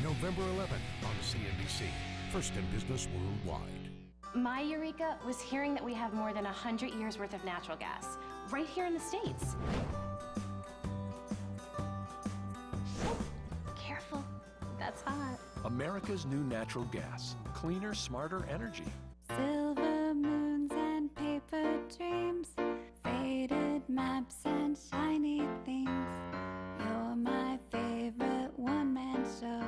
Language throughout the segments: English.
November 11th on CNBC, first in business worldwide. My eureka was hearing that we have more than 100 years worth of natural gas right here in the States. Careful, that's hot. America's new natural gas, cleaner, smarter energy. Silver moons and paper dreams, faded maps and shiny things. You're my favorite one-man show,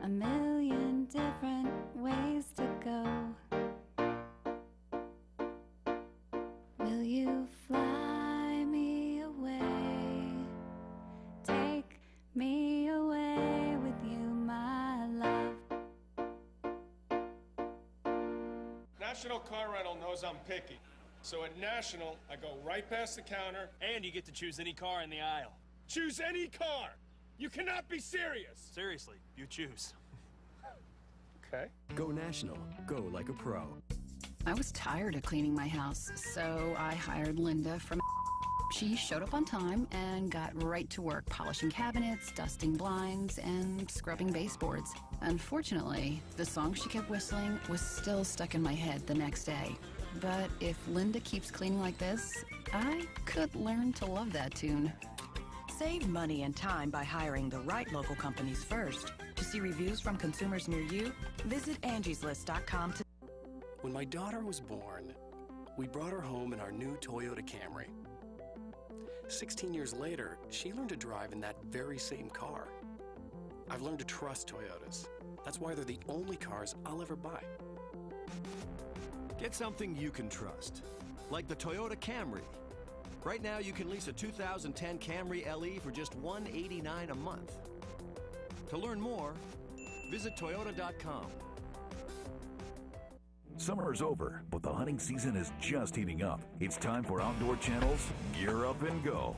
a million different ways to go. Will you fly me away? Take me away with you, my love. National Car Rental knows I'm picky. So at National, I go right past the counter. And you get to choose any car in the aisle. Choose any car! You cannot be serious! Seriously, you choose. Okay. Go National. Go like a pro. I was tired of cleaning my house, so I hired Linda from. She showed up on time and got right to work polishing cabinets, dusting blinds, and scrubbing baseboards. Unfortunately, the song she kept whistling was still stuck in my head the next day. But if Linda keeps cleaning like this, I could learn to love that tune. Save money and time by hiring the right local companies first. To see reviews from consumers near you, visit angieslist.com. When my daughter was born, we brought her home in our new Toyota Camry. 16 years later, she learned to drive in that very same car. I've learned to trust Toyotas. That's why they're the only cars I'll ever buy. Get something you can trust, like the Toyota Camry. Right now, you can lease a 2010 Camry LE for just $189 a month. To learn more, visit Toyota.com. Summer's over, but the hunting season is just heating up. It's time for Outdoor Channel's Gear Up and Go.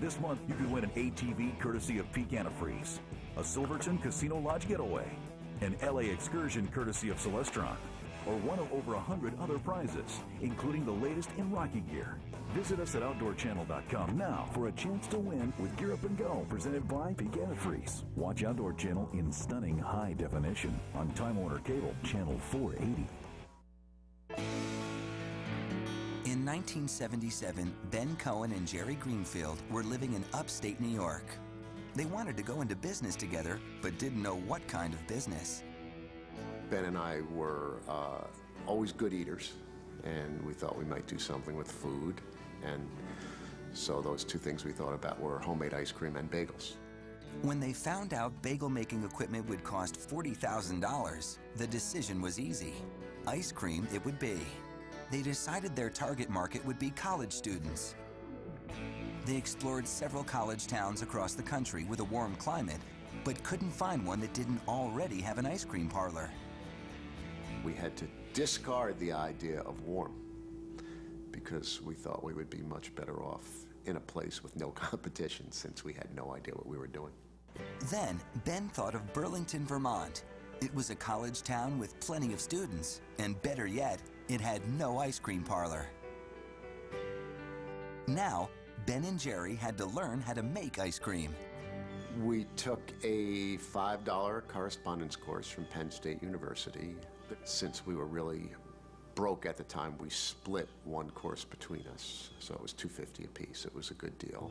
This month, you could win an ATV courtesy of Peak Antifreeze, a Silverton Casino Lodge getaway, an LA excursion courtesy of Celestron, or one of over 100 other prizes, including the latest in Rocky gear. Visit us at OutdoorChannel.com now for a chance to win with Gear Up and Go, presented by Peak Antifreeze. Watch Outdoor Channel in stunning high definition on Time Warner Cable, Channel 480. In 1977, Ben Cohen and Jerry Greenfield were living in upstate New York. They wanted to go into business together, but didn't know what kind of business. Ben and I were always good eaters, and we thought we might do something with food. And so those two things we thought about were homemade ice cream and bagels. When they found out bagel-making equipment would cost $40,000, the decision was easy. Ice cream it would be. They decided their target market would be college students. They explored several college towns across the country with a warm climate, but couldn't find one that didn't already have an ice cream parlor. We had to discard the idea of warm because we thought we would be much better off in a place with no competition since we had no idea what we were doing. Then Ben thought of Burlington, Vermont. It was a college town with plenty of students, and better yet, it had no ice cream parlor. Now, Ben and Jerry had to learn how to make ice cream. We took a $5 correspondence course from Penn State University. Since we were really broke at the time, we split one course between us, so it was $250 a piece. It was a good deal.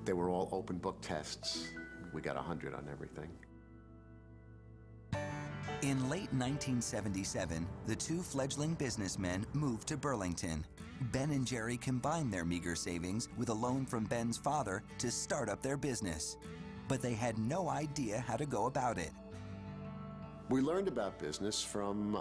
They were all open book tests. We got 100 on everything. In late 1977, the two fledgling businessmen moved to Burlington. Ben and Jerry combined their meager savings with a loan from Ben's father to start up their business. But they had no idea how to go about it. We learned about business from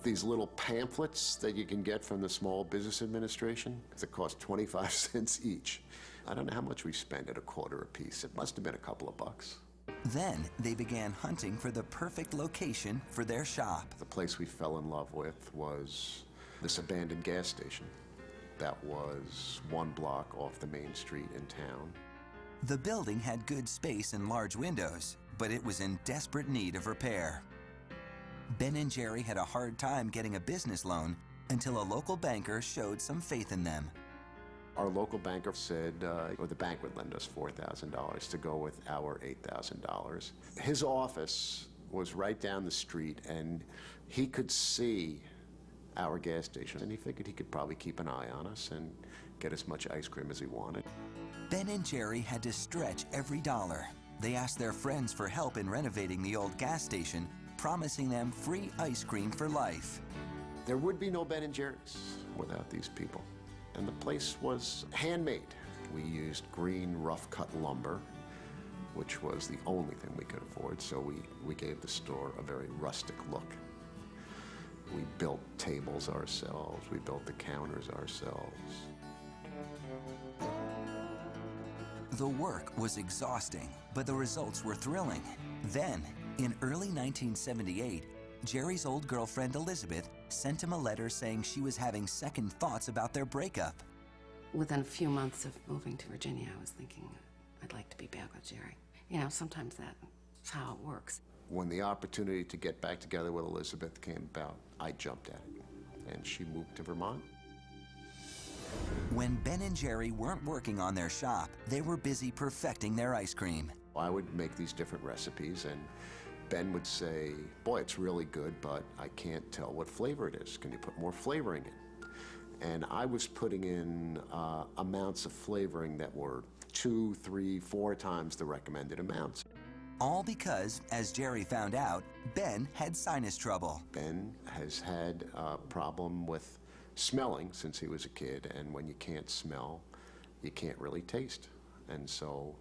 these little pamphlets that you can get from the Small Business Administration that cost 25 cents each. I don't know how much we spent at a quarter a piece. It must have been a couple of bucks. Then they began hunting for the perfect location for their shop. The place we fell in love with was this abandoned gas station that was one block off the main street in town. The building had good space and large windows, but it was in desperate need of repair. Ben and Jerry had a hard time getting a business loan until a local banker showed some faith in them. Our local banker said, or the bank would lend us $4,000 to go with our $8,000. His office was right down the street, and he could see our gas station, and he figured he could probably keep an eye on us and get as much ice cream as he wanted. Ben and Jerry had to stretch every dollar. They asked their friends for help in renovating the old gas station, promising them free ice cream for life. There would be no Ben & Jerry's without these people. And the place was handmade. We used green rough-cut lumber, which was the only thing we could afford, so we gave the store a very rustic look. We built tables ourselves. We built the counters ourselves. The work was exhausting, but the results were thrilling. Then, in early 1978, Jerry's old girlfriend Elizabeth sent him a letter saying she was having second thoughts about their breakup. Within a few months of moving to Virginia, I was thinking I'd like to be back with Jerry. You know, sometimes that's how it works. When the opportunity to get back together with Elizabeth came about, I jumped at it, and she moved to Vermont. When Ben and Jerry weren't working on their shop, they were busy perfecting their ice cream. I would make these different recipes, and Ben would say, boy, it's really good, but I can't tell what flavor it is. Can you put more flavoring in? And I was putting in amounts of flavoring that were 2, 3, 4 times the recommended amounts. All because, as Jerry found out, Ben had sinus trouble. Ben has had a problem with smelling since he was a kid, and when you can't smell, you can't really taste. And so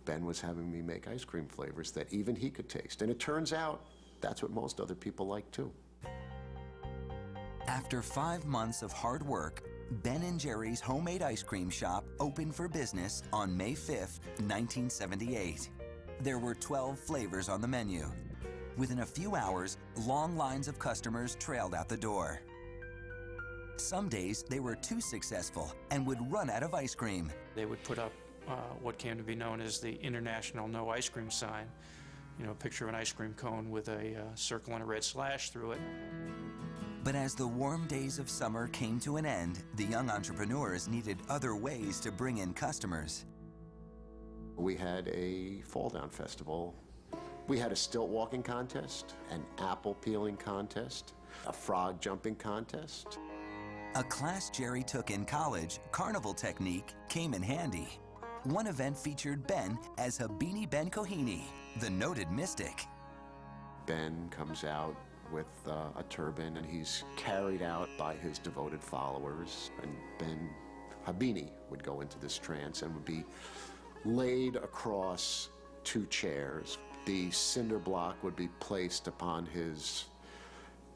Ben was having me make ice cream flavors that even he could taste. And it turns out that's what most other people like too. After 5 months of hard work, Ben and Jerry's homemade ice cream shop opened for business on May 5th, 1978. There were 12 flavors on the menu. Within a few hours, long lines of customers trailed out the door. Some days, they were too successful and would run out of ice cream. They would put up what came to be known as the International No Ice Cream sign. You know, a picture of an ice cream cone with a circle and a red slash through it. But as the warm days of summer came to an end, the young entrepreneurs needed other ways to bring in customers. We had a fall down festival. We had a stilt walking contest, an apple peeling contest, a frog jumping contest. A class Jerry took in college, carnival technique, came in handy. One event featured Ben as Habini Ben Kohini, the noted mystic. Ben comes out with a turban, and he's carried out by his devoted followers. And Ben Habini would go into this trance and would be laid across 2 chairs. The cinder block would be placed upon his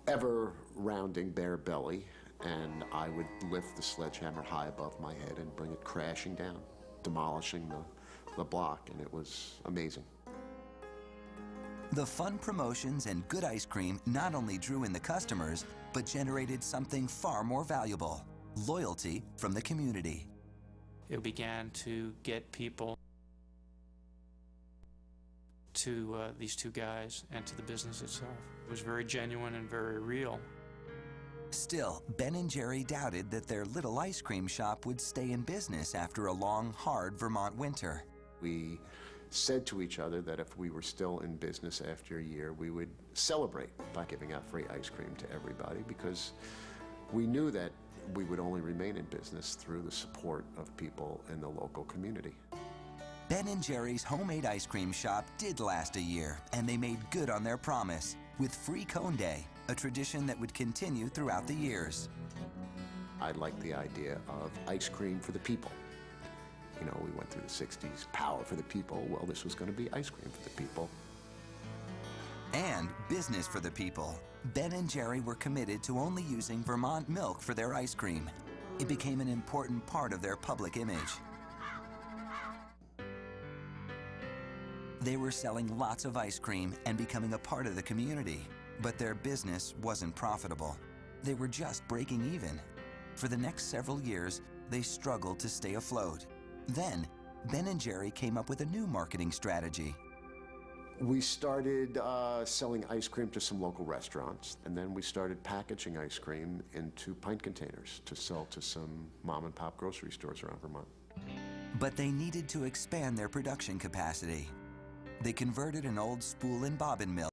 ever-rounding bare belly, and I would lift the sledgehammer high above my head and bring it crashing down, demolishing the block, and it was amazing. The fun promotions and good ice cream not only drew in the customers, but generated something far more valuable: loyalty from the community. It began to get people to these 2 guys and to the business itself. It was very genuine and very real. Still, Ben and Jerry doubted that their little ice cream shop would stay in business after a long, hard Vermont winter. We said to each other that if we were still in business after a year, we would celebrate by giving out free ice cream to everybody, because we knew that we would only remain in business through the support of people in the local community. Ben and Jerry's homemade ice cream shop did last a year, and they made good on their promise with free Cone Day, a tradition that would continue throughout the years. I liked the idea of ice cream for the people. You know, we went through the 60s, power for the people. Well, this was going to be ice cream for the people. And business for the people. Ben and Jerry were committed to only using Vermont milk for their ice cream. It became an important part of their public image. They were selling lots of ice cream and becoming a part of the community, but their business wasn't profitable. They were just breaking even. For the next several years, they struggled to stay afloat. Then, Ben and Jerry came up with a new marketing strategy. We started selling ice cream to some local restaurants, and then we started packaging ice cream into pint containers to sell to some mom-and-pop grocery stores around Vermont. But they needed to expand their production capacity. They converted an old spool and bobbin mill